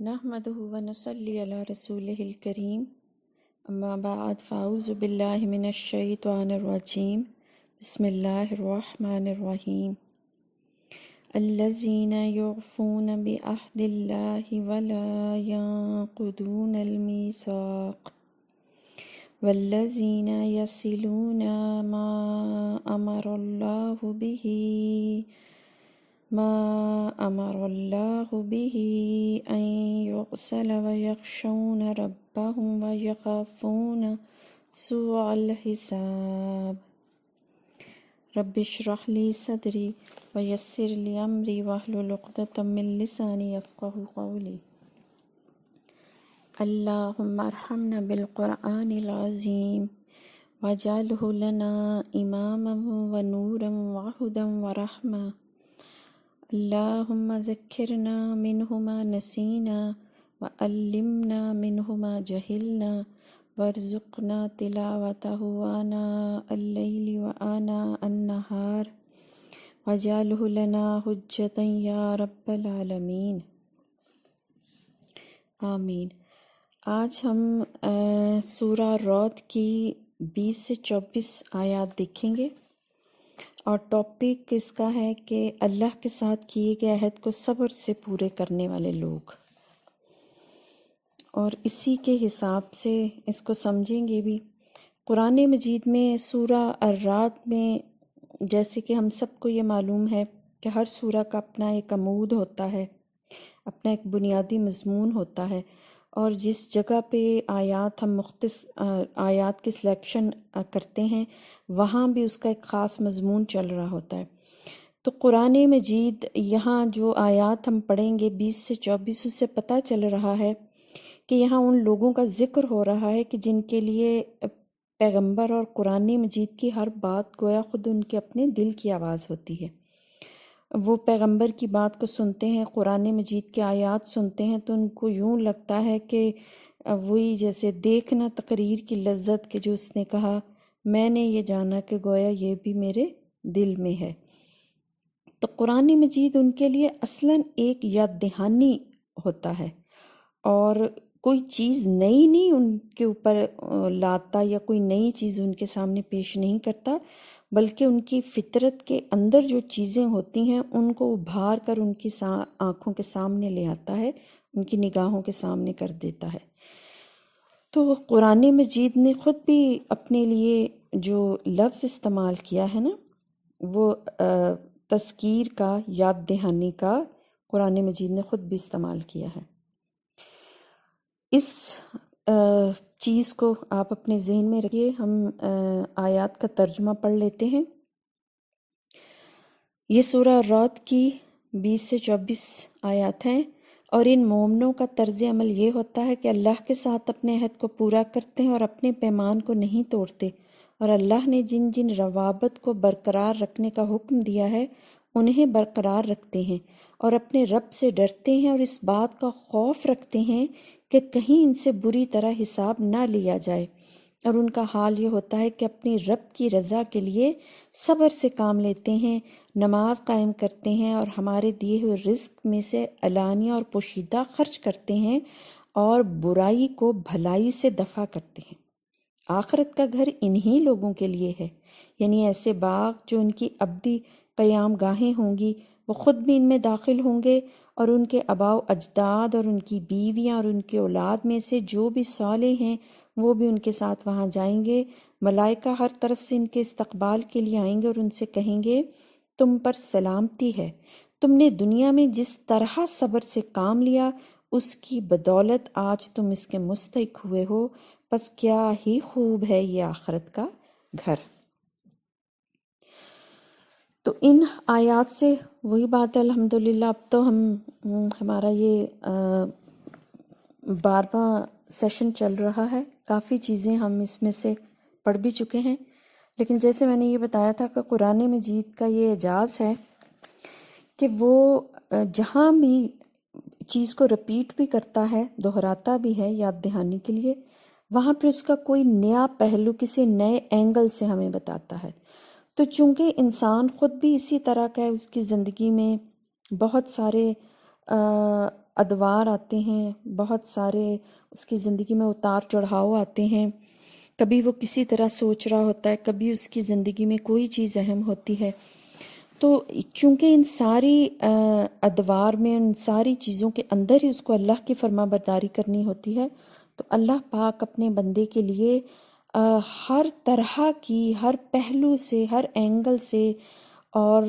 نحمده ونصلي على رسوله الكريم اما بعد فاعوذ بالله من الشیطان الرجیم بسم اللہ الرحمن الرحیم الذين يوفون بعهد الله ولا ينقضون الميثاق والذين يصلون ما أمر الله به أن يغسل ويخشون ربهم ويخافون سوء الحساب رب اشرح لي صدري ويسر لي أمري واحلل عقدة من لساني يفقهوا قولي اللهم ارحمنا بالقرآن العظيم واجعله لنا إماما ونورا وهدى ورحمة اللهم ذكرنا منه ما نسينا وعلمنا منه ما جهلنا وارزقنا تلاوته آناء الليل وآناء النهار واجعله لنا حجة يا رب العالمين آمین۔ آج ہم سورہ رعد کی 20 سے 24 آیات دیکھیں گے، اور ٹاپک اس کا ہے کہ اللہ کے ساتھ کیے گئے عہد کو صبر سے پورے کرنے والے لوگ، اور اسی کے حساب سے اس کو سمجھیں گے بھی۔ قرآن مجید میں سورہ الرعد میں، جیسے کہ ہم سب کو یہ معلوم ہے کہ ہر سورہ کا اپنا ایک عمود ہوتا ہے، اپنا ایک بنیادی مضمون ہوتا ہے، اور جس جگہ پہ آیات ہم مختص آیات کی سلیکشن کرتے ہیں وہاں بھی اس کا ایک خاص مضمون چل رہا ہوتا ہے۔ تو قرآن مجید یہاں جو آیات ہم پڑھیں گے 20 سے 24، اس سے پتہ چل رہا ہے کہ یہاں ان لوگوں کا ذکر ہو رہا ہے کہ جن کے لیے پیغمبر اور قرآن مجید کی ہر بات گویا خود ان کے اپنے دل کی آواز ہوتی ہے۔ وہ پیغمبر کی بات کو سنتے ہیں، قرآن مجید کے آیات سنتے ہیں تو ان کو یوں لگتا ہے کہ وہی جیسے دیکھنا تقریر کی لذت، کہ جو اس نے کہا میں نے یہ جانا کہ گویا یہ بھی میرے دل میں ہے۔ تو قرآن مجید ان کے لیے اصلاً ایک یاد دہانی ہوتا ہے، اور کوئی چیز نئی نہیں ان کے اوپر لاتا، یا کوئی نئی چیز ان کے سامنے پیش نہیں کرتا، بلکہ ان کی فطرت کے اندر جو چیزیں ہوتی ہیں ان کو ابھار کر ان کی آنکھوں کے سامنے لے آتا ہے، ان کی نگاہوں کے سامنے کر دیتا ہے۔ تو قرآن مجید نے خود بھی اپنے لیے جو لفظ استعمال کیا ہے نا، وہ تذکیر کا، یاد دہانی کا قرآن مجید نے خود بھی استعمال کیا ہے۔ اس چیز کو آپ اپنے ذہن میں رکھیے۔ ہم آیات کا ترجمہ پڑھ لیتے ہیں۔ یہ سورہ رعد کی 20 سے 24 آیات ہیں، اور ان مومنوں کا طرز عمل یہ ہوتا ہے کہ اللہ کے ساتھ اپنے عہد کو پورا کرتے ہیں اور اپنے پیمان کو نہیں توڑتے، اور اللہ نے جن جن روابط کو برقرار رکھنے کا حکم دیا ہے انہیں برقرار رکھتے ہیں، اور اپنے رب سے ڈرتے ہیں اور اس بات کا خوف رکھتے ہیں کہ کہیں ان سے بری طرح حساب نہ لیا جائے، اور ان کا حال یہ ہوتا ہے کہ اپنی رب کی رضا کے لیے صبر سے کام لیتے ہیں، نماز قائم کرتے ہیں، اور ہمارے دیے ہوئے رزق میں سے علانیہ اور پوشیدہ خرچ کرتے ہیں، اور برائی کو بھلائی سے دفع کرتے ہیں۔ آخرت کا گھر انہی لوگوں کے لیے ہے، یعنی ایسے باغ جو ان کی ابدی قیام گاہیں ہوں گی، وہ خود بھی ان میں داخل ہوں گے، اور ان کے آباء و اجداد اور ان کی بیویاں اور ان کے اولاد میں سے جو بھی صالح ہیں وہ بھی ان کے ساتھ وہاں جائیں گے۔ ملائکہ ہر طرف سے ان کے استقبال کے لیے آئیں گے اور ان سے کہیں گے تم پر سلامتی ہے، تم نے دنیا میں جس طرح صبر سے کام لیا اس کی بدولت آج تم اس کے مستحق ہوئے ہو، پس کیا ہی خوب ہے یہ آخرت کا گھر۔ تو ان آیات سے وہی بات ہے، الحمدللہ اب تو ہمارا یہ 12واں سیشن چل رہا ہے، کافی چیزیں ہم اس میں سے پڑھ بھی چکے ہیں، لیکن جیسے میں نے یہ بتایا تھا کہ قرآن مجید کا یہ اعجاز ہے کہ وہ جہاں بھی چیز کو رپیٹ بھی کرتا ہے، دہراتا بھی ہے یاد دہانی کے لیے، وہاں پہ اس کا کوئی نیا پہلو کسی نئے اینگل سے ہمیں بتاتا ہے۔ تو چونکہ انسان خود بھی اسی طرح کا ہے، اس کی زندگی میں بہت سارے ادوار آتے ہیں، بہت سارے اس کی زندگی میں اتار چڑھاؤ آتے ہیں، کبھی وہ کسی طرح سوچ رہا ہوتا ہے، کبھی اس کی زندگی میں کوئی چیز اہم ہوتی ہے۔ تو چونکہ ان ساری ادوار میں، ان ساری چیزوں کے اندر ہی اس کو اللہ کی فرما برداری کرنی ہوتی ہے، تو اللہ پاک اپنے بندے کے لیے ہر طرح کی، ہر پہلو سے، ہر اینگل سے، اور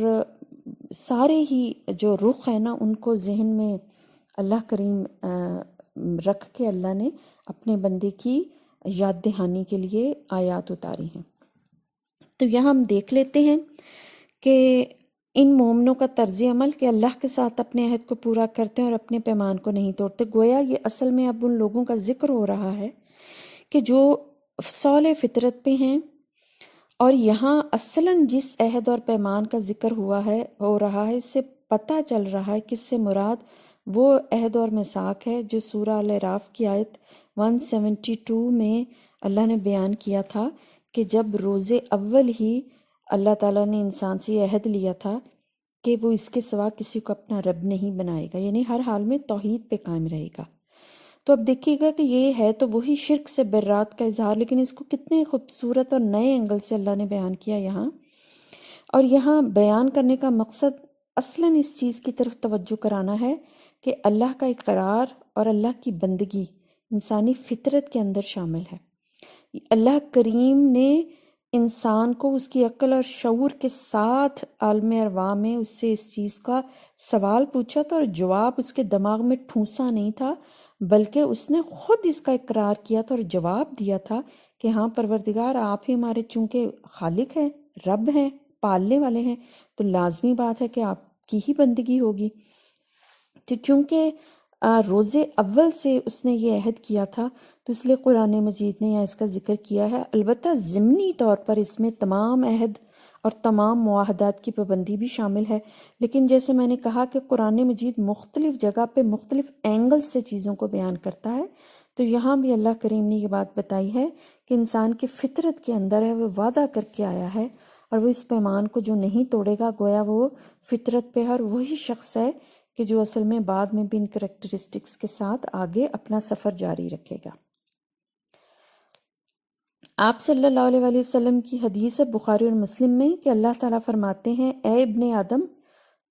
سارے ہی جو رخ ہے نا ان کو ذہن میں اللہ کریم رکھ کے اللہ نے اپنے بندے کی یاد دہانی کے لیے آیات اتاری ہیں۔ تو یہاں ہم دیکھ لیتے ہیں کہ ان مومنوں کا طرز عمل کہ اللہ کے ساتھ اپنے عہد کو پورا کرتے ہیں اور اپنے پیمان کو نہیں توڑتے۔ گویا یہ اصل میں اب ان لوگوں کا ذکر ہو رہا ہے کہ جو صالح فطرت پہ ہیں، اور یہاں اصلاً جس عہد اور پیمان کا ذکر ہو رہا ہے، اس سے پتہ چل رہا ہے کہ اس سے مراد وہ عہد اور میثاق ہے جو سورہ الاعراف کی آیت 172 میں اللہ نے بیان کیا تھا کہ جب روز اول ہی اللہ تعالیٰ نے انسان سے یہ عہد لیا تھا کہ وہ اس کے سوا کسی کو اپنا رب نہیں بنائے گا، یعنی ہر حال میں توحید پہ قائم رہے گا۔ تو اب دیکھیے گا کہ یہ ہے تو وہی شرک سے برات کا اظہار، لیکن اس کو کتنے خوبصورت اور نئے اینگل سے اللہ نے بیان کیا یہاں۔ اور یہاں بیان کرنے کا مقصد اصلاً اس چیز کی طرف توجہ کرانا ہے کہ اللہ کا اقرار اور اللہ کی بندگی انسانی فطرت کے اندر شامل ہے۔ اللہ کریم نے انسان کو اس کی عقل اور شعور کے ساتھ عالم ارواح میں اس سے اس چیز کا سوال پوچھا تھا، اور جواب اس کے دماغ میں ٹھونسا نہیں تھا، بلکہ اس نے خود اس کا اقرار کیا تھا اور جواب دیا تھا کہ ہاں پروردگار، آپ ہی ہمارے چونکہ خالق ہیں، رب ہیں، پالنے والے ہیں، تو لازمی بات ہے کہ آپ کی ہی بندگی ہوگی۔ تو چونکہ روز اول سے اس نے یہ عہد کیا تھا، تو اس لیے قرآن مجید نے یہاں اس کا ذکر کیا ہے۔ البتہ ضمنی طور پر اس میں تمام عہد اور تمام معاہدات کی پابندی بھی شامل ہے، لیکن جیسے میں نے کہا کہ قرآن مجید مختلف جگہ پہ مختلف اینگل سے چیزوں کو بیان کرتا ہے، تو یہاں بھی اللہ کریم نے یہ بات بتائی ہے کہ انسان کی فطرت کے اندر ہے، وہ وعدہ کر کے آیا ہے، اور وہ اس پیمان کو جو نہیں توڑے گا، گویا وہ فطرت پہ ہر وہی شخص ہے کہ جو اصل میں بعد میں بھی ان کریکٹرسٹکس کے ساتھ آگے اپنا سفر جاری رکھے گا۔ آپ صلی اللہ علیہ وآلہ وسلم کی حدیث ہے بخاری اور مسلم میں کہ اللہ تعالیٰ فرماتے ہیں، اے ابن آدم،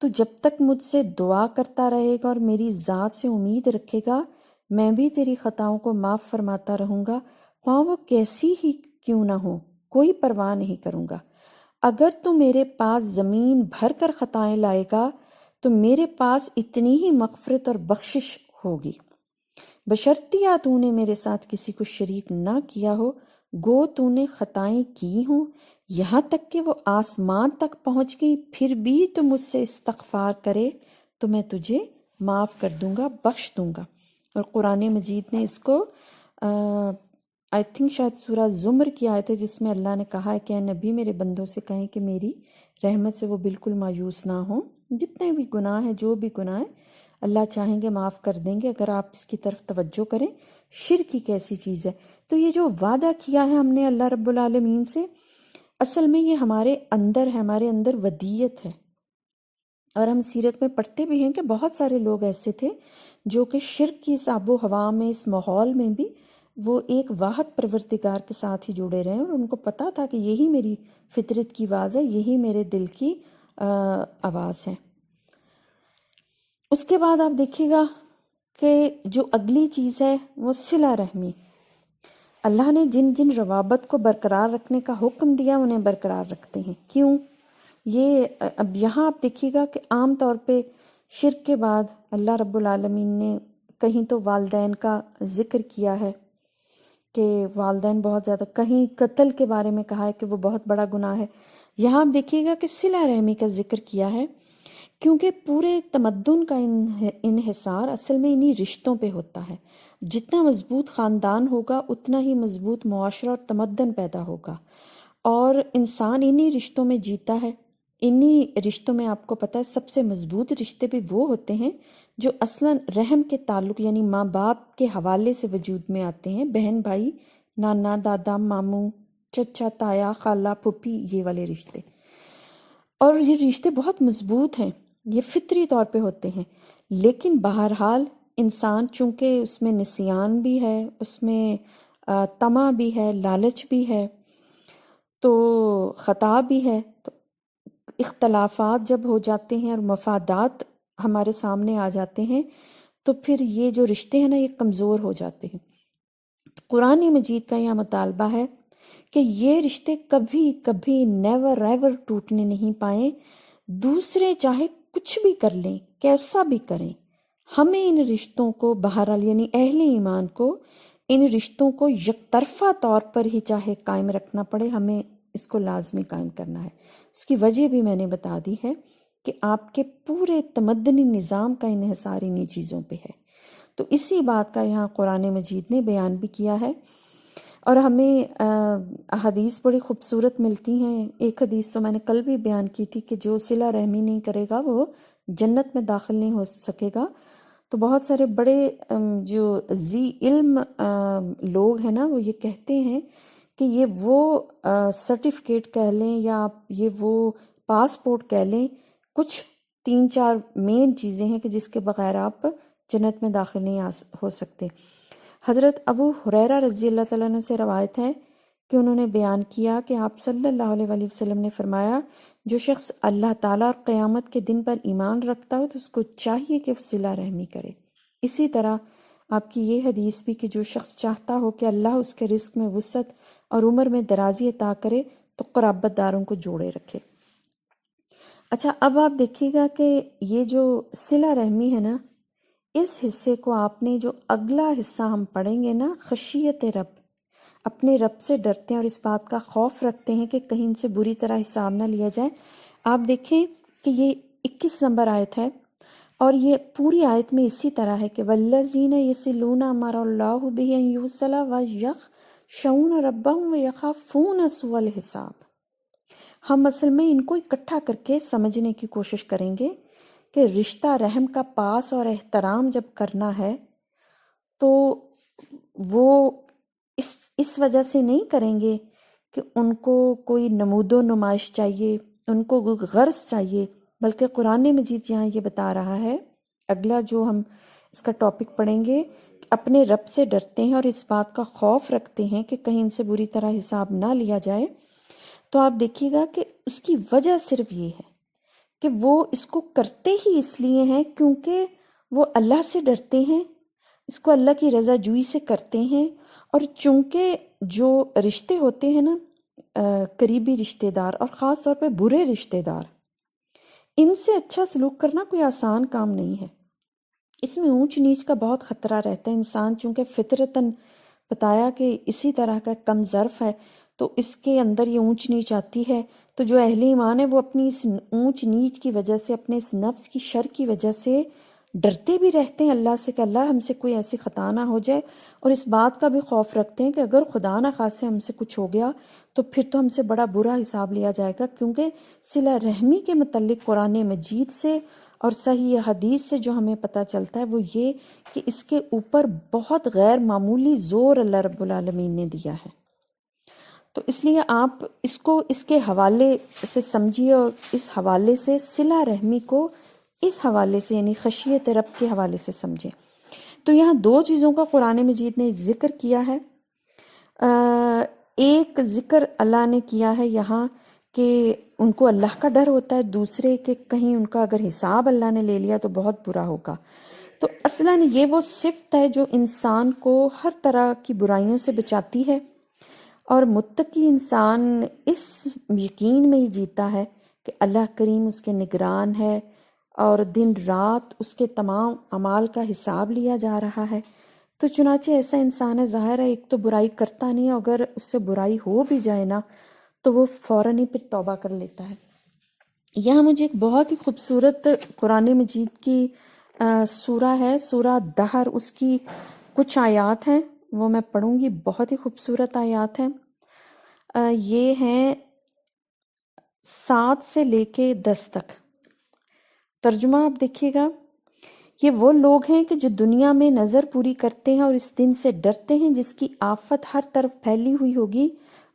تو جب تک مجھ سے دعا کرتا رہے گا اور میری ذات سے امید رکھے گا، میں بھی تیری خطاؤں کو معاف فرماتا رہوں گا، خواہ وہ کیسی ہی کیوں نہ ہو، کوئی پرواہ نہیں کروں گا۔ اگر تو میرے پاس زمین بھر کر خطائیں لائے گا تو میرے پاس اتنی ہی مغفرت اور بخشش ہوگی، بشرطیہ تو نے میرے ساتھ کسی کو شریک نہ کیا ہو، گو تو نے خطائیں کی ہوں یہاں تک کہ وہ آسمان تک پہنچ گئی، پھر بھی تو مجھ سے استغفار کرے تو میں تجھے معاف کر دوں گا، بخش دوں گا۔ اور قرآن مجید نے اس کو آئی تھنک شاید سورہ زمر کی آیت ہے جس میں اللہ نے کہا ہے کہ اے نبی میرے بندوں سے کہیں کہ میری رحمت سے وہ بالکل مایوس نہ ہوں، جتنے بھی گناہ ہیں، جو بھی گناہ ہیں، اللہ چاہیں گے معاف کر دیں گے اگر آپ اس کی طرف توجہ کریں۔ شرک کی کیسی چیز ہے؟ تو یہ جو وعدہ کیا ہے ہم نے اللہ رب العالمین سے، اصل میں یہ ہمارے اندر ہے، ہمارے اندر ودیت ہے۔ اور ہم سیرت میں پڑھتے بھی ہیں کہ بہت سارے لوگ ایسے تھے جو کہ شرک کی اس آب و ہوا میں، اس ماحول میں بھی وہ ایک واحد پروردگار کے ساتھ ہی جڑے رہے، اور ان کو پتہ تھا کہ یہی میری فطرت کی آواز ہے، یہی میرے دل کی آواز ہے۔ اس کے بعد آپ دیکھیے گا کہ جو اگلی چیز ہے وہ صلہ رحمی۔ اللہ نے جن جن روابط کو برقرار رکھنے کا حکم دیا انہیں برقرار رکھتے ہیں۔ کیوں؟ یہ اب یہاں آپ دیکھیے گا کہ عام طور پہ شرک کے بعد اللہ رب العالمین نے کہیں تو والدین کا ذکر کیا ہے کہ والدین بہت زیادہ، کہیں قتل کے بارے میں کہا ہے کہ وہ بہت بڑا گناہ ہے۔ یہاں آپ دیکھیے گا کہ صلہ رحمی کا ذکر کیا ہے، کیونکہ پورے تمدن کا انحصار اصل میں انہی رشتوں پہ ہوتا ہے۔ جتنا مضبوط خاندان ہوگا اتنا ہی مضبوط معاشرہ اور تمدن پیدا ہوگا، اور انسان انہی رشتوں میں جیتا ہے۔ انہی رشتوں میں آپ کو پتہ ہے سب سے مضبوط رشتے بھی وہ ہوتے ہیں جو اصلاً رحم کے تعلق یعنی ماں باپ کے حوالے سے وجود میں آتے ہیں، بہن بھائی، نانا دادا ماموں چچا تایا خالہ پھوپھی، یہ والے رشتے۔ اور یہ رشتے بہت مضبوط ہیں، یہ فطری طور پہ ہوتے ہیں، لیکن بہرحال انسان چونکہ اس میں نسیان بھی ہے، اس میں طمع بھی ہے، لالچ بھی ہے، تو خطا بھی ہے، تو اختلافات جب ہو جاتے ہیں اور مفادات ہمارے سامنے آ جاتے ہیں تو پھر یہ جو رشتے ہیں نا یہ کمزور ہو جاتے ہیں۔ قرآن مجید کا یہ مطالبہ ہے کہ یہ رشتے کبھی کبھی نیور ایور ٹوٹنے نہیں پائیں، دوسرے چاہے کچھ بھی کر لیں، کیسا بھی کریں، ہمیں ان رشتوں کو بہرحال یعنی اہل ایمان کو ان رشتوں کو یک طرفہ طور پر ہی چاہے قائم رکھنا پڑے، ہمیں اس کو لازمی قائم کرنا ہے۔ اس کی وجہ بھی میں نے بتا دی ہے کہ آپ کے پورے تمدنی نظام کا انحصار انہی چیزوں پہ ہے۔ تو اسی بات کا یہاں قرآن مجید نے بیان بھی کیا ہے، اور ہمیں حدیث بڑی خوبصورت ملتی ہیں۔ ایک حدیث تو میں نے کل بھی بیان کی تھی کہ جو صلہ رحمی نہیں کرے گا وہ جنت میں داخل نہیں ہو سکے گا۔ تو بہت سارے بڑے جو ذی علم لوگ ہیں نا وہ یہ کہتے ہیں کہ یہ وہ سرٹیفکیٹ کہہ لیں یا یہ وہ پاسپورٹ کہہ لیں، کچھ 3-4 مین چیزیں ہیں کہ جس کے بغیر آپ جنت میں داخل نہیں ہو سکتے۔ حضرت ابو ہریرہ رضی اللہ تعالیٰ عنہ سے روایت ہے کہ انہوں نے بیان کیا کہ آپ صلی اللہ علیہ وآلہ وسلم نے فرمایا، جو شخص اللہ تعالیٰ اور قیامت کے دن پر ایمان رکھتا ہو تو اس کو چاہیے کہ وہ صلہ رحمی کرے۔ اسی طرح آپ کی یہ حدیث بھی کہ جو شخص چاہتا ہو کہ اللہ اس کے رزق میں وسعت اور عمر میں درازی عطا کرے تو قرابت داروں کو جوڑے رکھے۔ اچھا، اب آپ دیکھیے گا کہ یہ جو صلہ رحمی ہے نا، اس حصے کو آپ نے جو اگلا حصہ ہم پڑھیں گے نا، خشیت رب، اپنے رب سے ڈرتے ہیں اور اس بات کا خوف رکھتے ہیں کہ کہیں ان سے بری طرح حساب نہ لیا جائے۔ آپ دیکھیں کہ یہ 21 نمبر آیت ہے، اور یہ پوری آیت میں اسی طرح ہے کہ والذین یصلون ما امر اللہ بہ ان یوصل ویخشون ربہم ویخافون سوء الحساب۔ ہم اصل میں ان کو اکٹھا کر کے سمجھنے کی کوشش کریں گے کہ رشتہ رحم کا پاس اور احترام جب کرنا ہے تو وہ اس وجہ سے نہیں کریں گے کہ ان کو کوئی نمود و نمائش چاہیے، ان کو غرض چاہیے، بلکہ قرآن مجید یہاں یہ بتا رہا ہے، اگلا جو ہم اس کا ٹاپک پڑھیں گے، اپنے رب سے ڈرتے ہیں اور اس بات کا خوف رکھتے ہیں کہ کہیں ان سے بری طرح حساب نہ لیا جائے۔ تو آپ دیکھیے گا کہ اس کی وجہ صرف یہ ہے کہ وہ اس کو کرتے ہی اس لیے ہیں کیونکہ وہ اللہ سے ڈرتے ہیں، اس کو اللہ کی رضا جوئی سے کرتے ہیں، اور چونکہ جو رشتے ہوتے ہیں نا قریبی رشتے دار اور خاص طور پہ برے رشتے دار، ان سے اچھا سلوک کرنا کوئی آسان کام نہیں ہے۔ اس میں اونچ نیچ کا بہت خطرہ رہتا ہے۔ انسان چونکہ فطرتاً بتایا کہ اسی طرح کا کم ظرف ہے تو اس کے اندر یہ اونچ نیچ آتی ہے، تو جو اہل ایمان ہے وہ اپنی اس اونچ نیچ کی وجہ سے، اپنے اس نفس کی شر کی وجہ سے ڈرتے بھی رہتے ہیں اللہ سے کہ اللہ ہم سے کوئی ایسی خطا نہ ہو جائے، اور اس بات کا بھی خوف رکھتے ہیں کہ اگر خدا نہ خواستہ ہم سے کچھ ہو گیا تو پھر تو ہم سے بڑا برا حساب لیا جائے گا، کیونکہ صلہ رحمی کے متعلق قرآن مجید سے اور صحیح حدیث سے جو ہمیں پتہ چلتا ہے وہ یہ کہ اس کے اوپر بہت غیر معمولی زور اللہ رب العالمین نے دیا ہے۔ تو اس لیے آپ اس کو اس کے حوالے سے سمجھیے، اور اس حوالے سے صلہ رحمی کو اس حوالے سے یعنی خشیت رب کے حوالے سے سمجھیں۔ تو یہاں 2 چیزوں کا قرآن مجید نے ذکر کیا ہے۔ ایک ذکر اللہ نے کیا ہے یہاں کہ ان کو اللہ کا ڈر ہوتا ہے، دوسرے کہ کہیں ان کا اگر حساب اللہ نے لے لیا تو بہت برا ہوگا۔ تو اصلاً یہ وہ صفت ہے جو انسان کو ہر طرح کی برائیوں سے بچاتی ہے، اور متقی انسان اس یقین میں ہی جیتا ہے کہ اللہ کریم اس کے نگران ہے اور دن رات اس کے تمام اعمال کا حساب لیا جا رہا ہے۔ تو چنانچہ ایسا انسان ہے، ظاہر ہے ایک تو برائی کرتا نہیں، اگر اس سے برائی ہو بھی جائے نا تو وہ فوراً ہی پھر توبہ کر لیتا ہے۔ یہاں مجھے ایک بہت ہی خوبصورت قرآن مجید کی سورہ ہے، سورہ دہر، اس کی کچھ آیات ہیں وہ میں پڑھوں گی، بہت ہی خوبصورت آیات ہیں۔ یہ ہیں 7 سے لے کے 10 تک۔ ترجمہ آپ دیکھیے گا، یہ وہ لوگ ہیں کہ جو دنیا میں نظر پوری کرتے ہیں اور اس دن سے ڈرتے ہیں جس کی آفت ہر طرف پھیلی ہوئی ہوگی،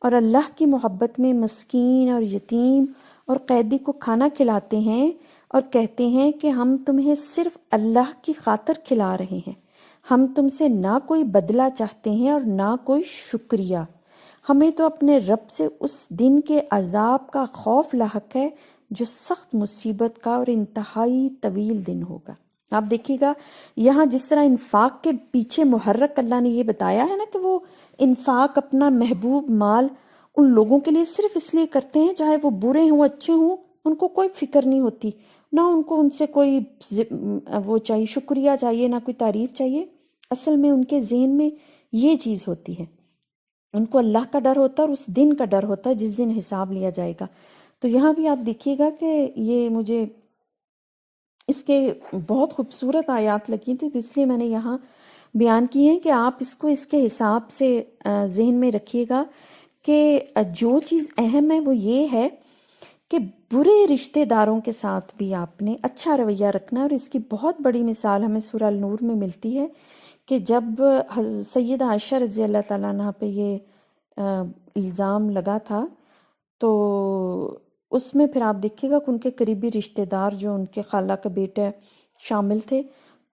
اور اللہ کی محبت میں مسکین اور یتیم اور قیدی کو کھانا کھلاتے ہیں اور کہتے ہیں کہ ہم تمہیں صرف اللہ کی خاطر کھلا رہے ہیں، ہم تم سے نہ کوئی بدلہ چاہتے ہیں اور نہ کوئی شکریہ، ہمیں تو اپنے رب سے اس دن کے عذاب کا خوف لاحق ہے جو سخت مصیبت کا اور انتہائی طویل دن ہوگا۔ آپ دیکھیے گا یہاں جس طرح انفاق کے پیچھے محرک اللہ نے یہ بتایا ہے نا کہ وہ انفاق اپنا محبوب مال ان لوگوں کے لیے صرف اس لیے کرتے ہیں، چاہے وہ برے ہوں اچھے ہوں، ان کو کوئی فکر نہیں ہوتی، نہ ان کو ان سے کوئی وہ چاہیے، شکریہ چاہیے، نہ کوئی تعریف چاہیے۔ اصل میں ان کے ذہن میں یہ چیز ہوتی ہے، ان کو اللہ کا ڈر ہوتا ہے اور اس دن کا ڈر ہوتا ہے جس دن حساب لیا جائے گا۔ تو یہاں بھی آپ دیکھیے گا کہ یہ مجھے اس کے بہت خوبصورت آیات لگی تھی، تو اس لیے میں نے یہاں بیان کی ہیں کہ آپ اس کو اس کے حساب سے ذہن میں رکھیے گا کہ جو چیز اہم ہے وہ یہ ہے کہ برے رشتہ داروں کے ساتھ بھی آپ نے اچھا رویہ رکھنا ہے۔ اور اس کی بہت بڑی مثال ہمیں سورہ النور میں ملتی ہے کہ جب سیدہ عائشہ رضی اللہ تعالیٰ عنہ پہ یہ الزام لگا تھا تو اس میں پھر آپ دیکھیے گا کہ ان کے قریبی رشتہ دار جو ان کے خالہ کا بیٹا شامل تھے،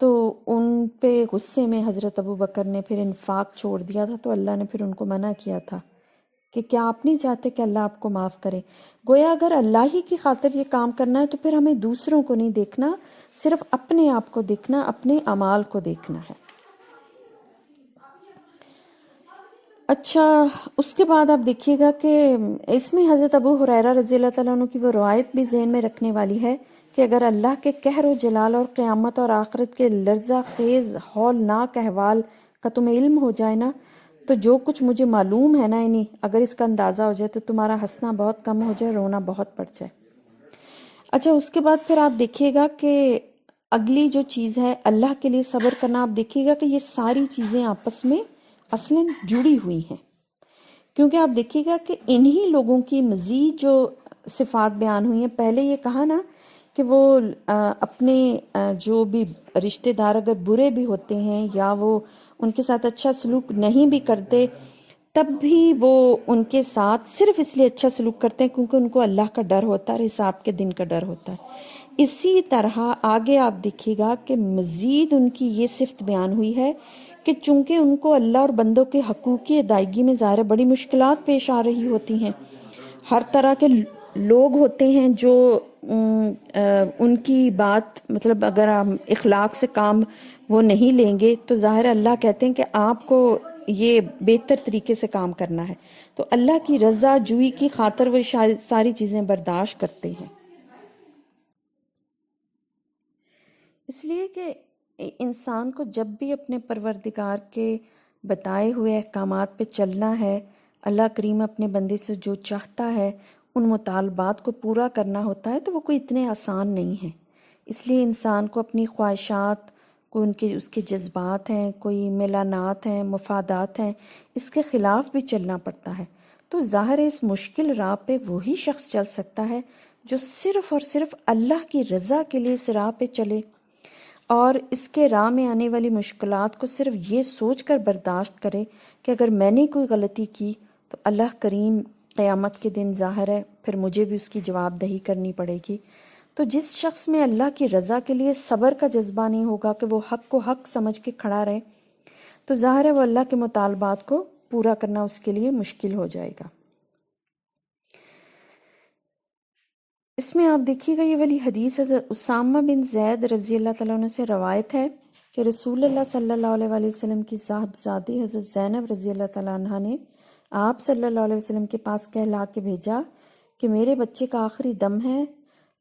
تو ان پہ غصے میں حضرت ابو بکر نے پھر انفاق چھوڑ دیا تھا، تو اللہ نے پھر ان کو منع کیا تھا کہ کیا آپ نہیں چاہتے کہ اللہ آپ کو معاف کرے؟ گویا اگر اللہ ہی کی خاطر یہ کام کرنا ہے تو پھر ہمیں دوسروں کو نہیں دیکھنا، صرف اپنے آپ کو دیکھنا، اپنے اعمال کو دیکھنا ہے۔ اچھا، اس کے بعد آپ دیکھیے گا کہ اس میں حضرت ابو ہریرہ رضی اللہ تعالیٰ عنہ کی وہ روایت بھی ذہن میں رکھنے والی ہے کہ اگر اللہ کے قہر و جلال اور قیامت اور آخرت کے لرزہ خیز ہولناک احوال کا تمہیں علم ہو جائے نا، تو جو کچھ مجھے معلوم ہے نا، یعنی اگر اس کا اندازہ ہو جائے تو تمہارا ہنسنا بہت کم ہو جائے، رونا بہت بڑھ جائے۔ اچھا، اس کے بعد پھر آپ دیکھیے گا کہ اگلی جو چیز ہے اللہ کے لیے صبر کرنا، آپ دیکھیے گا کہ یہ ساری چیزیں آپس میں اصلاً جڑی ہوئی ہیں، کیونکہ آپ دیکھیے گا کہ انہی لوگوں کی مزید جو صفات بیان ہوئی ہیں، پہلے یہ کہا نا کہ وہ اپنے جو بھی رشتہ دار اگر برے بھی ہوتے ہیں یا وہ ان کے ساتھ اچھا سلوک نہیں بھی کرتے، تب بھی وہ ان کے ساتھ صرف اس لیے اچھا سلوک کرتے ہیں کیونکہ ان کو اللہ کا ڈر ہوتا ہے اور حساب کے دن کا ڈر ہوتا ہے۔ اسی طرح آگے آپ دیکھیے گا کہ مزید ان کی یہ صفت بیان ہوئی ہے کہ چونکہ ان کو اللہ اور بندوں کے حقوق کی ادائیگی میں ظاہر بڑی مشکلات پیش آ رہی ہوتی ہیں، ہر طرح کے لوگ ہوتے ہیں جو ان کی بات مطلب اگر ہم اخلاق سے کام وہ نہیں لیں گے تو ظاہر اللہ کہتے ہیں کہ آپ کو یہ بہتر طریقے سے کام کرنا ہے، تو اللہ کی رضا جوئی کی خاطر وہ ساری چیزیں برداشت کرتے ہیں۔ اس لیے کہ انسان کو جب بھی اپنے پروردگار کے بتائے ہوئے احکامات پہ چلنا ہے، اللہ کریم اپنے بندے سے جو چاہتا ہے ان مطالبات کو پورا کرنا ہوتا ہے، تو وہ کوئی اتنے آسان نہیں ہے۔ اس لیے انسان کو اپنی خواہشات کو اس کے جذبات ہیں، کوئی میلانات ہیں، مفادات ہیں، اس کے خلاف بھی چلنا پڑتا ہے۔ تو ظاہر ہے اس مشکل راہ پہ وہی شخص چل سکتا ہے جو صرف اور صرف اللہ کی رضا کے لیے اس راہ پہ چلے اور اس کے راہ میں آنے والی مشکلات کو صرف یہ سوچ کر برداشت کرے کہ اگر میں نے کوئی غلطی کی تو اللہ کریم قیامت کے دن ظاہر ہے پھر مجھے بھی اس کی جواب دہی کرنی پڑے گی۔ تو جس شخص میں اللہ کی رضا کے لیے صبر کا جذبہ نہیں ہوگا کہ وہ حق کو حق سمجھ کے کھڑا رہے، تو ظاہر ہے وہ اللہ کے مطالبات کو پورا کرنا اس کے لیے مشکل ہو جائے گا۔ اس میں آپ دیکھیے گا یہ والی حدیث حضرت اسامہ بن زید رضی اللہ تعالیٰ عنہ سے روایت ہے کہ رسول اللہ صلی اللہ علیہ وآلہ وسلم کی صاحبزادی حضرت زینب رضی اللہ تعالیٰ عنہ نے آپ صلی اللہ علیہ وسلم کے پاس کہلا کے بھیجا کہ میرے بچے کا آخری دم ہے،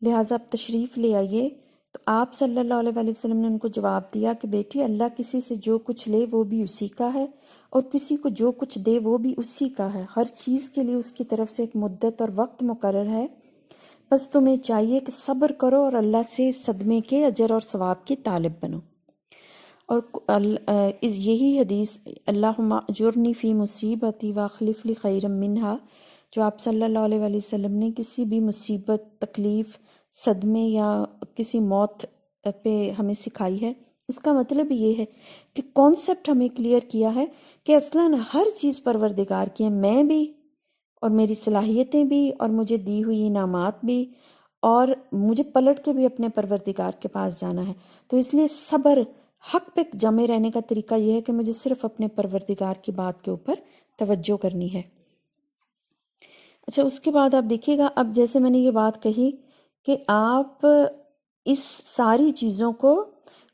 لہٰذا اب تشریف لے آئیے۔ تو آپ صلی اللہ علیہ وآلہ وسلم نے ان کو جواب دیا کہ بیٹی، اللہ کسی سے جو کچھ لے وہ بھی اسی کا ہے اور کسی کو جو کچھ دے وہ بھی اسی کا ہے، ہر چیز کے لیے اس کی طرف سے ایک مدت اور وقت مقرر ہے، بس تمہیں چاہیے کہ صبر کرو اور اللہ سے صدمے کے اجر اور ثواب کی طالب بنو۔ اور یہی حدیث اللہم اجرنی فی مصیبتی واخلف لی خیرا منہا، جو آپ صلی اللہ علیہ وآلہ وسلم نے کسی بھی مصیبت، تکلیف، صدمے یا کسی موت پہ ہمیں سکھائی ہے، اس کا مطلب یہ ہے کہ کانسیپٹ ہمیں کلیئر کیا ہے کہ اصلاً ہر چیز پروردگار کی ہے، میں بھی اور میری صلاحیتیں بھی اور مجھے دی ہوئی انعامات بھی اور مجھے پلٹ کے بھی اپنے پروردگار کے پاس جانا ہے۔ تو اس لیے صبر، حق پہ جمے رہنے کا طریقہ یہ ہے کہ مجھے صرف اپنے پروردگار کی بات کے اوپر توجہ کرنی ہے۔ اچھا، اس کے بعد آپ دیکھیے گا، اب جیسے میں نے یہ بات کہی کہ آپ اس ساری چیزوں کو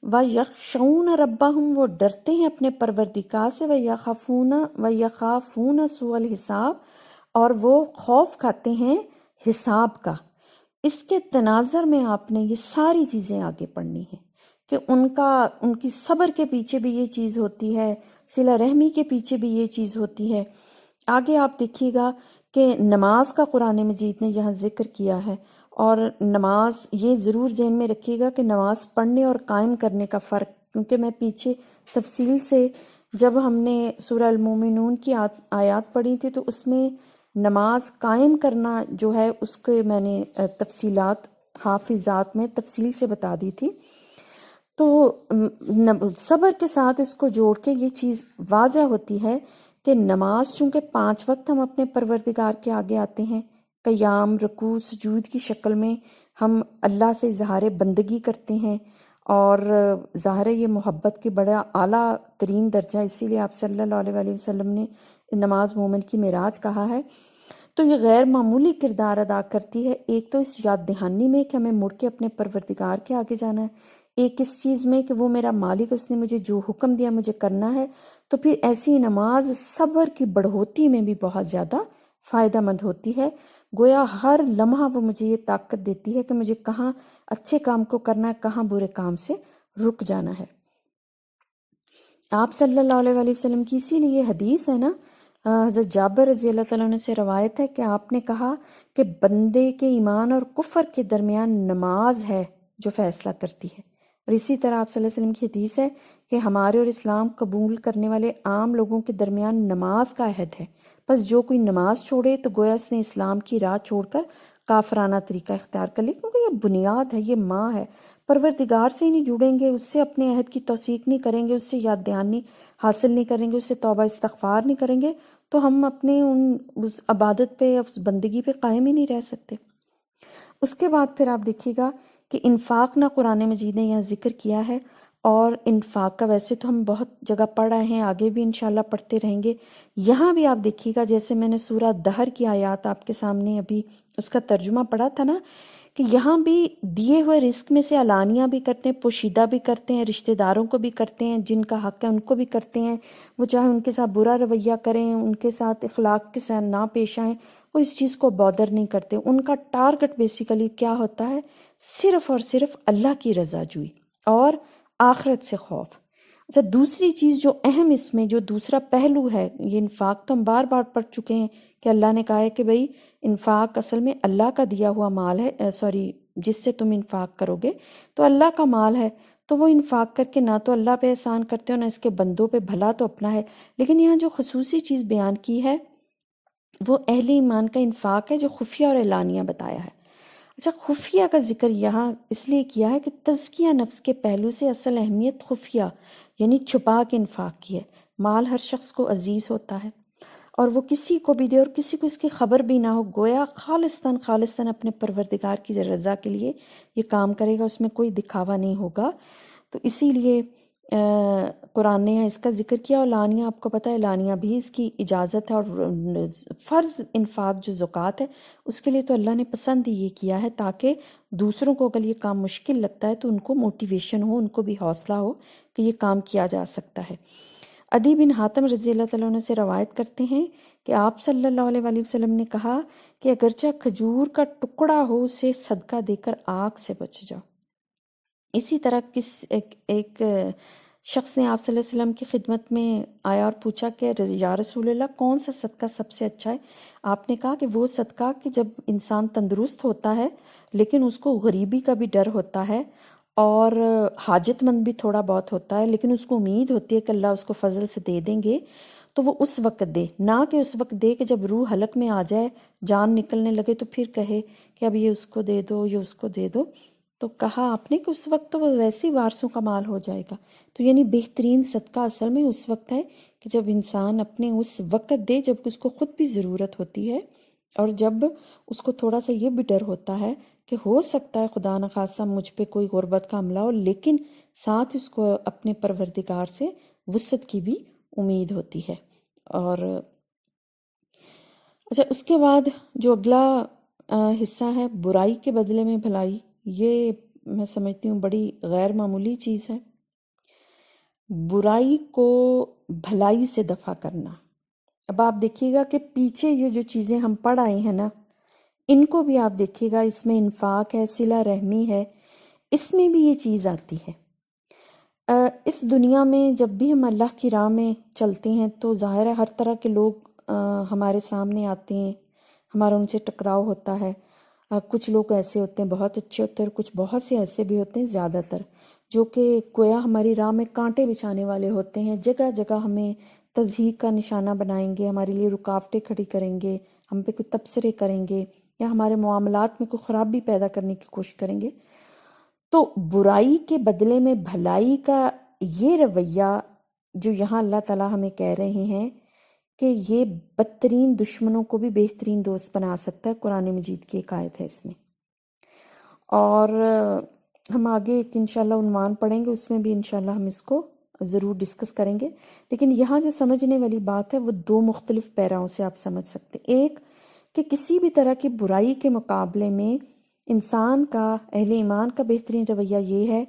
وَيَخْشَوْنَ رَبَّهُمْ، وہ ڈرتے ہیں اپنے پروردگار سے، وَيَخَافُونَ سُوءَ الْحِسَاب، اور وہ خوف کھاتے ہیں حساب کا۔ اس کے تناظر میں آپ نے یہ ساری چیزیں آگے پڑھنی ہیں کہ ان کی صبر کے پیچھے بھی یہ چیز ہوتی ہے، صلہ رحمی کے پیچھے بھی یہ چیز ہوتی ہے۔ آگے آپ دیکھیے گا کہ نماز کا قرآن مجید نے یہاں ذکر کیا ہے، اور نماز، یہ ضرور ذہن میں رکھیے گا کہ نماز پڑھنے اور قائم کرنے کا فرق، کیونکہ میں پیچھے تفصیل سے جب ہم نے سورہ المومنون کی آیات پڑھی تھی تو اس میں نماز قائم کرنا جو ہے اس کے میں نے تفصیلات حافظات میں تفصیل سے بتا دی تھی۔ تو صبر کے ساتھ اس کو جوڑ کے یہ چیز واضح ہوتی ہے کہ نماز چونکہ 5 وقت ہم اپنے پروردگار کے آگے آتے ہیں، قیام، رکوع، سجود کی شکل میں ہم اللہ سے اظہار بندگی کرتے ہیں، اور ظاہر ہے یہ محبت کے بڑا اعلیٰ ترین درجہ، اسی لیے آپ صلی اللہ علیہ وسلم نے نماز مومن کی معراج کہا ہے۔ تو یہ غیر معمولی کردار ادا کرتی ہے، ایک تو اس یاد دہانی میں کہ ہمیں مڑ کے اپنے پروردگار کے آگے جانا ہے، ایک اس چیز میں کہ وہ میرا مالک، اس نے مجھے جو حکم دیا مجھے کرنا ہے۔ تو پھر ایسی نماز صبر کی بڑھوتی میں بھی بہت زیادہ فائدہ مند ہوتی ہے، گویا ہر لمحہ وہ مجھے یہ طاقت دیتی ہے کہ مجھے کہاں اچھے کام کو کرنا ہے، کہاں برے کام سے رک جانا ہے۔ آپ صلی اللہ علیہ وسلم کی اسی لیے یہ حدیث ہے نا، حضرت جابر رضی اللہ تعالیٰ عنہ سے روایت ہے کہ آپ نے کہا کہ بندے کے ایمان اور کفر کے درمیان نماز ہے جو فیصلہ کرتی ہے، اور اسی طرح آپ صلی اللہ علیہ وسلم کی حدیث ہے کہ ہمارے اور اسلام قبول کرنے والے عام لوگوں کے درمیان نماز کا عہد ہے، بس جو کوئی نماز چھوڑے تو گویا اس نے اسلام کی راہ چھوڑ کر کافرانہ طریقہ اختیار کر لی، کیونکہ یہ بنیاد ہے، یہ ماں ہے۔ پروردگار سے ہی نہیں جڑیں گے، اس سے اپنے عہد کی توثیق نہیں کریں گے، اس سے یاد دہانی حاصل نہیں کریں گے، اس سے توبہ استغفار نہیں کریں گے، تو ہم اپنے اس عبادت پہ، اس بندگی پہ قائم ہی نہیں رہ سکتے۔ اس کے بعد پھر آپ دیکھیے گا کہ انفاق نہ قرآن مجید نے یہاں ذکر کیا ہے، اور انفاق کا ویسے تو ہم بہت جگہ پڑھ رہے ہیں، آگے بھی انشاءاللہ پڑھتے رہیں گے۔ یہاں بھی آپ دیکھیے گا، جیسے میں نے سورہ دہر کی آیات آپ کے سامنے ابھی اس کا ترجمہ پڑھا تھا نا، کہ یہاں بھی دیے ہوئے رزق میں سے علانیہ بھی کرتے ہیں، پوشیدہ بھی کرتے ہیں، رشتہ داروں کو بھی کرتے ہیں، جن کا حق ہے ان کو بھی کرتے ہیں، وہ چاہے ان کے ساتھ برا رویہ کریں، ان کے ساتھ اخلاق کے ساتھ نہ پیش آئیں، وہ اس چیز کو بودر نہیں کرتے۔ ان کا ٹارگٹ بیسیکلی کیا ہوتا ہے؟ صرف اور صرف اللہ کی رضا جوئی اور آخرت سے خوف۔ اچھا، دوسری چیز جو اہم اس میں جو دوسرا پہلو ہے، یہ انفاق تو ہم بار بار پڑھ چکے ہیں کہ اللہ نے کہا ہے کہ بھئی انفاق اصل میں اللہ کا دیا ہوا مال ہے، جس سے تم انفاق کرو گے تو اللہ کا مال ہے، تو وہ انفاق کر کے نہ تو اللہ پہ احسان کرتے ہو نہ اس کے بندوں پہ، بھلا تو اپنا ہے۔ لیکن یہاں جو خصوصی چیز بیان کی ہے وہ اہل ایمان کا انفاق ہے جو خفیہ اور اعلانیہ بتایا ہے۔ اچھا، خفیہ کا ذکر یہاں اس لیے کیا ہے کہ تزکیہ نفس کے پہلو سے اصل اہمیت خفیہ یعنی چھپا کے انفاق کی ہے۔ مال ہر شخص کو عزیز ہوتا ہے اور وہ کسی کو بھی دے اور کسی کو اس کی خبر بھی نہ ہو، گویا خالصتاً اپنے پروردگار کی رضا کے لیے یہ کام کرے گا، اس میں کوئی دکھاوا نہیں ہوگا۔ تو اسی لیے قرآن نے اس کا ذکر کیا، اور لانیہ آپ کو پتہ ہے، لانیہ بھی اس کی اجازت ہے، اور فرض انفاق جو زکوٰۃ ہے اس کے لیے تو اللہ نے پسند ہی یہ کیا ہے تاکہ دوسروں کو اگر یہ کام مشکل لگتا ہے تو ان کو موٹیویشن ہو، ان کو بھی حوصلہ ہو کہ یہ کام کیا جا سکتا ہے۔ عدی بن حاتم رضی اللہ تعالیٰ عنہ سے روایت کرتے ہیں کہ آپ صلی اللہ علیہ وسلم نے کہا کہ اگرچہ کھجور کا ٹکڑا ہو اسے صدقہ دے کر آگ سے بچ جاؤ۔ اسی طرح ایک شخص نے آپ صلی اللہ علیہ وسلم کی خدمت میں آیا اور پوچھا کہ یا رسول اللہ کون سا صدقہ سب سے اچھا ہے؟ آپ نے کہا کہ وہ صدقہ کہ جب انسان تندرست ہوتا ہے لیکن اس کو غریبی کا بھی ڈر ہوتا ہے اور حاجت مند بھی تھوڑا بہت ہوتا ہے، لیکن اس کو امید ہوتی ہے کہ اللہ اس کو فضل سے دے دیں گے، تو وہ اس وقت دے، نہ کہ اس وقت دے کہ جب روح حلق میں آ جائے، جان نکلنے لگے تو پھر کہے کہ اب یہ اس کو دے دو، یہ اس کو دے دو۔ تو کہا آپ نے کہ اس وقت تو وہ ویسے ہی وارثوں کا مال ہو جائے گا۔ تو یعنی بہترین صدقہ اصل میں اس وقت ہے کہ جب انسان اپنے اس وقت دے جب اس کو خود بھی ضرورت ہوتی ہے، اور جب اس کو تھوڑا سا یہ بھی ڈر ہوتا ہے کہ ہو سکتا ہے خدا نخواستہ مجھ پہ کوئی غربت کا حملہ ہو، لیکن ساتھ اس کو اپنے پروردگار سے وسعت کی بھی امید ہوتی ہے۔ اور اچھا، اس کے بعد جو اگلا حصہ ہے برائی کے بدلے میں بھلائی، یہ میں سمجھتی ہوں بڑی غیر معمولی چیز ہے۔ برائی کو بھلائی سے دفع کرنا۔ اب آپ دیکھیے گا کہ پیچھے یہ جو چیزیں ہم پڑھ آئے ہیں نا، ان کو بھی آپ دیکھیے گا، اس میں انفاق ہے، صلہ رحمی ہے، اس میں بھی یہ چیز آتی ہے۔ اس دنیا میں جب بھی ہم اللہ کی راہ میں چلتے ہیں تو ظاہر ہے ہر طرح کے لوگ ہمارے سامنے آتے ہیں، ہمارا ان سے ٹکراؤ ہوتا ہے۔ کچھ لوگ ایسے ہوتے ہیں بہت اچھے ہوتے ہیں، اور کچھ بہت سے ایسے بھی ہوتے ہیں زیادہ تر جو کہ گویا ہماری راہ میں کانٹے بچھانے والے ہوتے ہیں، جگہ جگہ ہمیں تضحیک کا نشانہ بنائیں گے، ہمارے لیے رکاوٹیں کھڑی کریں گے، ہم پہ کوئی تبصرے کریں گے، یا ہمارے معاملات میں کوئی خرابی پیدا کرنے کی کوشش کریں گے۔ تو برائی کے بدلے میں بھلائی کا یہ رویہ جو یہاں اللہ تعالیٰ ہمیں کہہ رہے ہیں کہ یہ بدترین دشمنوں کو بھی بہترین دوست بنا سکتا ہے، قرآن مجید کی ایک آیت ہے اس میں۔ اور ہم آگے ایک انشاءاللہ عنوان پڑھیں گے، اس میں بھی انشاءاللہ ہم اس کو ضرور ڈسکس کریں گے، لیکن یہاں جو سمجھنے والی بات ہے وہ دو مختلف پیراؤں سے آپ سمجھ سکتے ہیں۔ ایک کہ کسی بھی طرح کی برائی کے مقابلے میں انسان کا، اہل ایمان کا بہترین رویہ یہ ہے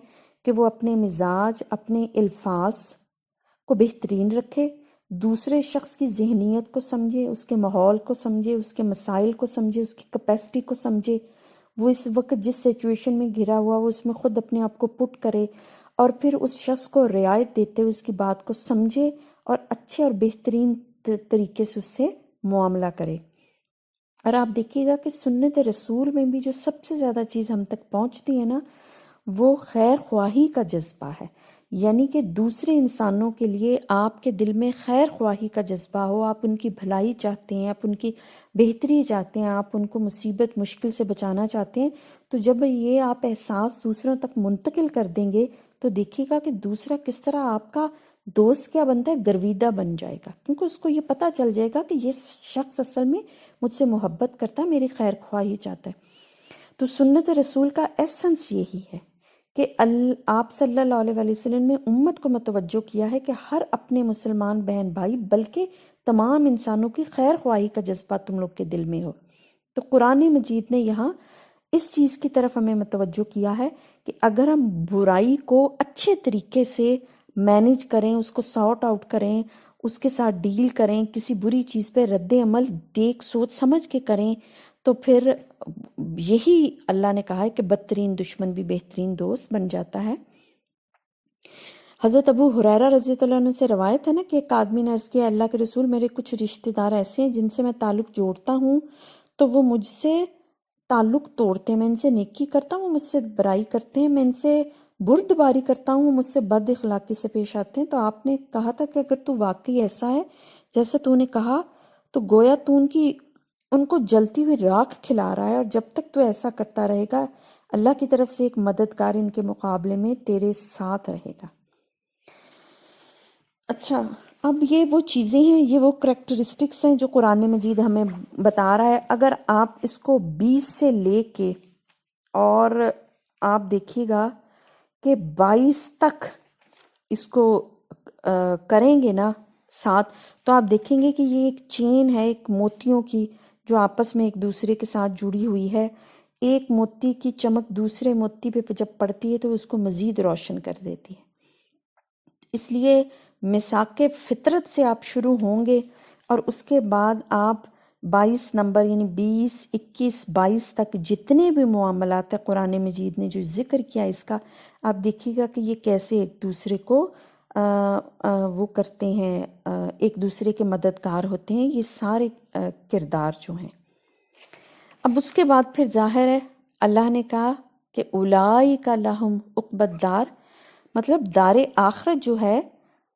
کہ وہ اپنے مزاج، اپنے الفاظ کو بہترین رکھے، دوسرے شخص کی ذہنیت کو سمجھے، اس کے ماحول کو سمجھے، اس کے مسائل کو سمجھے، اس کی کیپیسٹی کو سمجھے، وہ اس وقت جس سچویشن میں گھرا ہوا وہ اس میں خود اپنے آپ کو پٹ کرے، اور پھر اس شخص کو رعایت دیتے ہوئے اس کی بات کو سمجھے اور اچھے اور بہترین طریقے سے اس سے معاملہ کرے۔ اور آپ دیکھیے گا کہ سنت رسول میں بھی جو سب سے زیادہ چیز ہم تک پہنچتی ہے نا، وہ خیر خواہی کا جذبہ ہے، یعنی کہ دوسرے انسانوں کے لیے آپ کے دل میں خیر خواہی کا جذبہ ہو، آپ ان کی بھلائی چاہتے ہیں، آپ ان کی بہتری چاہتے ہیں، آپ ان کو مصیبت مشکل سے بچانا چاہتے ہیں۔ تو جب یہ آپ احساس دوسروں تک منتقل کر دیں گے تو دیکھیے گا کہ دوسرا کس طرح آپ کا دوست کیا بنتا ہے، گرویدہ بن جائے گا، کیونکہ اس کو یہ پتہ چل جائے گا کہ یہ شخص اصل میں مجھ سے محبت کرتا ہے، میری خیر خواہی چاہتا ہے۔ تو سنت رسول کا ایسنس یہی ہے کہ آپ صلی اللہ علیہ وآلہ وسلم نے امت کو متوجہ کیا ہے کہ ہر اپنے مسلمان بہن بھائی بلکہ تمام انسانوں کی خیر خواہی کا جذبہ تم لوگ کے دل میں ہو۔ تو قرآن مجید نے یہاں اس چیز کی طرف ہمیں متوجہ کیا ہے کہ اگر ہم برائی کو اچھے طریقے سے مینیج کریں، اس کو سارٹ آؤٹ کریں، اس کے ساتھ ڈیل کریں، کسی بری چیز پہ رد عمل دیکھ سوچ سمجھ کے کریں، تو پھر یہی اللہ نے کہا ہے کہ بدترین دشمن بھی بہترین دوست بن جاتا ہے۔ حضرت ابو ہریرہ رضی اللہ عنہ سے روایت ہے نا کہ ایک آدمی نے عرض کیا، اللہ کے رسول، میرے کچھ رشتہ دار ایسے ہیں جن سے میں تعلق جوڑتا ہوں تو وہ مجھ سے تعلق توڑتے ہیں، میں ان سے نیکی کرتا ہوں وہ مجھ سے برائی کرتے ہیں، میں ان سے بردباری کرتا ہوں وہ مجھ سے بد اخلاقی سے پیش آتے ہیں۔ تو آپ نے کہا تھا کہ اگر تو واقعی ایسا ہے جیسا تو نے کہا تو گویا تو ان کو جلتی ہوئی راکھ کھلا رہا ہے، اور جب تک تو ایسا کرتا رہے گا اللہ کی طرف سے ایک مددگار ان کے مقابلے میں تیرے ساتھ رہے گا۔ اچھا، اب یہ وہ چیزیں ہیں، یہ وہ کریکٹرسٹکس ہیں جو قرآن مجید ہمیں بتا رہا ہے۔ اگر آپ اس کو 20 سے لے کے اور آپ دیکھیے گا کہ 22 تک اس کو کریں گے نا ساتھ، تو آپ دیکھیں گے کہ یہ ایک چین ہے، ایک موتیوں کی جو آپس میں ایک دوسرے کے ساتھ جڑی ہوئی ہے۔ ایک موتی کی چمک دوسرے موتی پہ جب پڑتی ہے تو اس کو مزید روشن کر دیتی ہے۔ اس لیے میثاق فطرت سے آپ شروع ہوں گے، اور اس کے بعد آپ 22 نمبر یعنی 20، 21، 22 تک جتنے بھی معاملات ہیں قرآن مجید نے جو ذکر کیا اس کا، آپ دیکھیے گا کہ یہ کیسے ایک دوسرے کو وہ کرتے ہیں، ایک دوسرے کے مددگار ہوتے ہیں، یہ سارے کردار جو ہیں۔ اب اس کے بعد پھر ظاہر ہے اللہ نے کہا کہ اولئک لہم عقبی الدار، مطلب دار آخرت جو ہے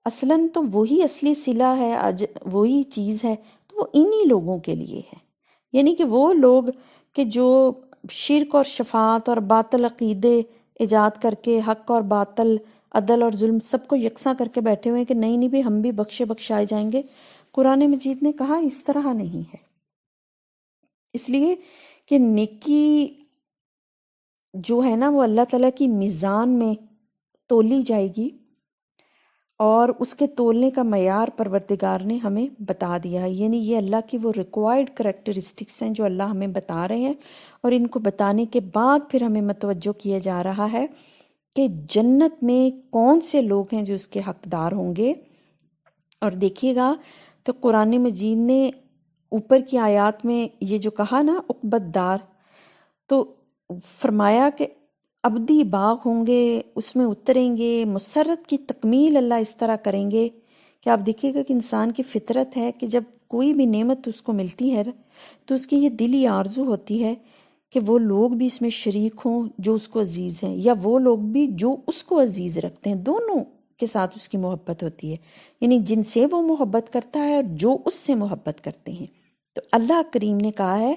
اصلاً تو وہی اصلی صلہ ہے، وہی چیز ہے، تو وہ انہی لوگوں کے لیے ہے، یعنی کہ وہ لوگ کہ جو شرک اور شفاعت اور باطل عقیدے ایجاد کر کے حق اور باطل، عدل اور ظلم سب کو یکساں کر کے بیٹھے ہوئے ہیں کہ نہیں نہیں بھی ہم بھی بخشائے جائیں گے۔ قرآن مجید نے کہا اس طرح نہیں ہے، اس لیے کہ نیکی جو ہے نا وہ اللہ تعالیٰ کی میزان میں تولی جائے گی، اور اس کے تولنے کا معیار پروردگار نے ہمیں بتا دیا ہے. یعنی یہ اللہ کی وہ ریکوائرڈ کریکٹرسٹکس ہیں جو اللہ ہمیں بتا رہے ہیں، اور ان کو بتانے کے بعد پھر ہمیں متوجہ کیا جا رہا ہے کہ جنت میں کون سے لوگ ہیں جو اس کے حقدار ہوں گے. اور دیکھیے گا تو قرآن مجید نے اوپر کی آیات میں یہ جو کہا نا عقبت دار، تو فرمایا کہ ابدی باغ ہوں گے، اس میں اتریں گے، مسرت کی تکمیل اللہ اس طرح کریں گے کہ آپ دیکھیے گا کہ انسان کی فطرت ہے کہ جب کوئی بھی نعمت اس کو ملتی ہے تو اس کی یہ دلی آرزو ہوتی ہے کہ وہ لوگ بھی اس میں شریک ہوں جو اس کو عزیز ہیں، یا وہ لوگ بھی جو اس کو عزیز رکھتے ہیں، دونوں کے ساتھ اس کی محبت ہوتی ہے. یعنی جن سے وہ محبت کرتا ہے اور جو اس سے محبت کرتے ہیں. تو اللہ کریم نے کہا ہے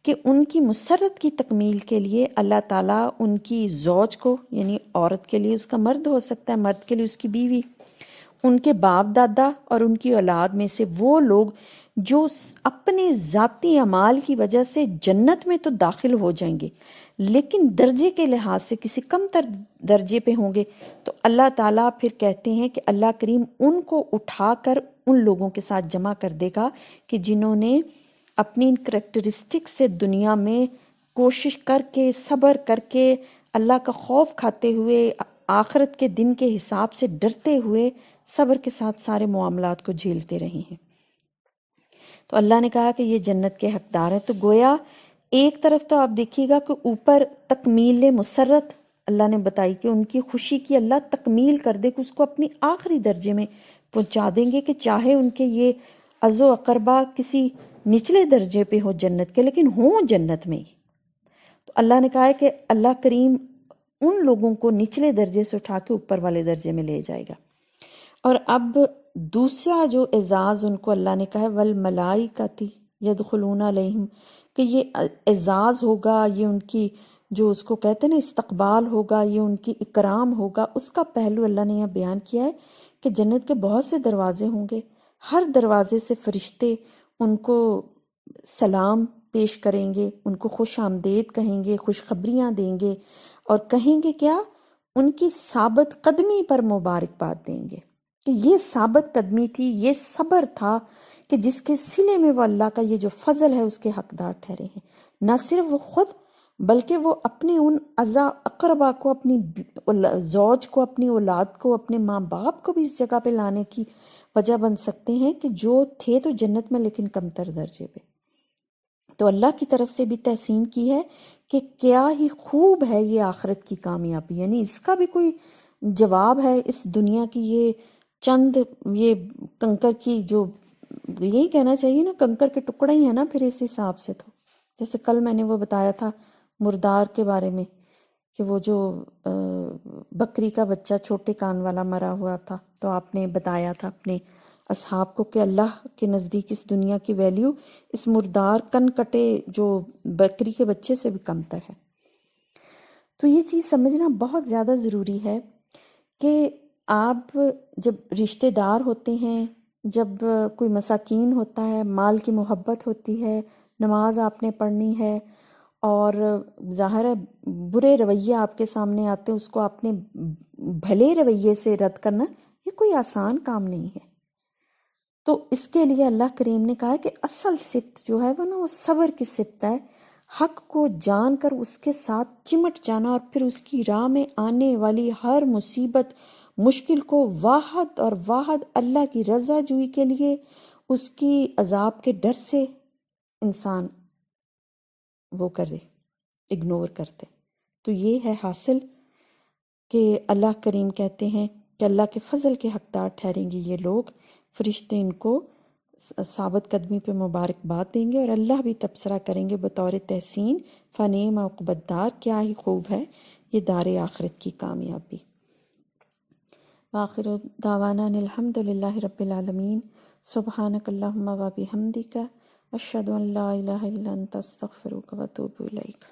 کہ ان کی مسرت کی تکمیل کے لیے اللہ تعالیٰ ان کی زوج کو، یعنی عورت کے لیے اس کا مرد ہو سکتا ہے، مرد کے لیے اس کی بیوی، ان کے باپ دادا اور ان کی اولاد میں سے وہ لوگ جو اپنے ذاتی اعمال کی وجہ سے جنت میں تو داخل ہو جائیں گے لیکن درجے کے لحاظ سے کسی کم تر درجے پہ ہوں گے، تو اللہ تعالیٰ پھر کہتے ہیں کہ اللہ کریم ان کو اٹھا کر ان لوگوں کے ساتھ جمع کر دے گا کہ جنہوں نے اپنی ان کریکٹرسٹک سے دنیا میں کوشش کر کے، صبر کر کے، اللہ کا خوف کھاتے ہوئے، آخرت کے دن کے حساب سے ڈرتے ہوئے صبر کے ساتھ سارے معاملات کو جھیلتے رہے ہیں. تو اللہ نے کہا کہ یہ جنت کے حقدار ہیں. تو گویا ایک طرف تو آپ دیکھیے گا کہ اوپر تکمیل مسرت اللہ نے بتائی کہ ان کی خوشی کی اللہ تکمیل کر دے کہ اس کو اپنی آخری درجے میں پہنچا دیں گے، کہ چاہے ان کے یہ عزو اقربا کسی نچلے درجے پہ ہو جنت کے لیکن ہوں جنت میں ہی. تو اللہ نے کہا ہے کہ اللہ کریم ان لوگوں کو نچلے درجے سے اٹھا کے اوپر والے درجے میں لے جائے گا. اور اب دوسرا جو اعزاز ان کو اللہ نے کہا ہے والملائکۃ یدخلون علیہم، کہ یہ اعزاز ہوگا، یہ ان کی جو اس کو کہتے ہیں نا استقبال ہوگا، یہ ان کی اکرام ہوگا. اس کا پہلو اللہ نے یہاں بیان کیا ہے کہ جنت کے بہت سے دروازے ہوں گے، ہر دروازے سے فرشتے ان کو سلام پیش کریں گے، ان کو خوش آمدید کہیں گے، خوشخبریاں دیں گے، اور کہیں گے کیا، ان کی ثابت قدمی پر مبارکباد دیں گے کہ یہ ثابت قدمی تھی، یہ صبر تھا کہ جس کے صلے میں وہ اللہ کا یہ جو فضل ہے اس کے حقدار ٹھہرے ہیں. نہ صرف وہ خود بلکہ وہ اپنے ان اعزا اقربا کو، اپنی زوج کو، اپنی اولاد کو، اپنے ماں باپ کو بھی اس جگہ پہ لانے کی وجہ بن سکتے ہیں کہ جو تھے تو جنت میں لیکن کمتر درجے پہ. تو اللہ کی طرف سے بھی تحسین کی ہے کہ کیا ہی خوب ہے یہ آخرت کی کامیابی. یعنی اس کا بھی کوئی جواب ہے اس دنیا کی یہ چند یہ کنکر کی، جو یہی کہنا چاہیے نا کنکر کے ٹکڑے ہی ہیں نا پھر اس حساب سے. تو جیسے کل میں نے وہ بتایا تھا مردار کے بارے میں کہ وہ جو بکری کا بچہ چھوٹے کان والا مرا ہوا تھا، تو آپ نے بتایا تھا اپنے اصحاب کو کہ اللہ کے نزدیک اس دنیا کی ویلیو اس مردار کن کٹے جو بکری کے بچے سے بھی کمتر ہے. تو یہ چیز سمجھنا بہت زیادہ ضروری ہے کہ آپ جب رشتہ دار ہوتے ہیں، جب کوئی مساکین ہوتا ہے، مال کی محبت ہوتی ہے، نماز آپ نے پڑھنی ہے، اور ظاہر ہے برے رویے آپ کے سامنے آتے ہیں، اس کو آپ نے بھلے رویے سے رد کرنا یہ کوئی آسان کام نہیں ہے. تو اس کے لیے اللہ کریم نے کہا کہ اصل صفت جو ہے وہ نا وہ صبر کی صفت ہے. حق کو جان کر اس کے ساتھ چمٹ جانا، اور پھر اس کی راہ میں آنے والی ہر مصیبت مشکل کو واحد اور واحد اللہ کی رضا جوئی کے لیے، اس کی عذاب کے ڈر سے انسان وہ کرے، اگنور کرتے. تو یہ ہے حاصل کہ اللہ کریم کہتے ہیں کہ اللہ کے فضل کے حقدار ٹھہریں گے یہ لوگ. فرشتے ان کو ثابت قدمی پہ مبارکباد دیں گے، اور اللہ بھی تبصرہ کریں گے بطور تحسین فنعم عقبیٰ دار، کیا ہی خوب ہے یہ دار آخرت کی کامیابی. وآخر دعوانا ان الحمد للہ رب العالمین. سبحانک اللہم و بحمدک، اشہد ان لا الہ الا انت استغفرک و اتوب الیک.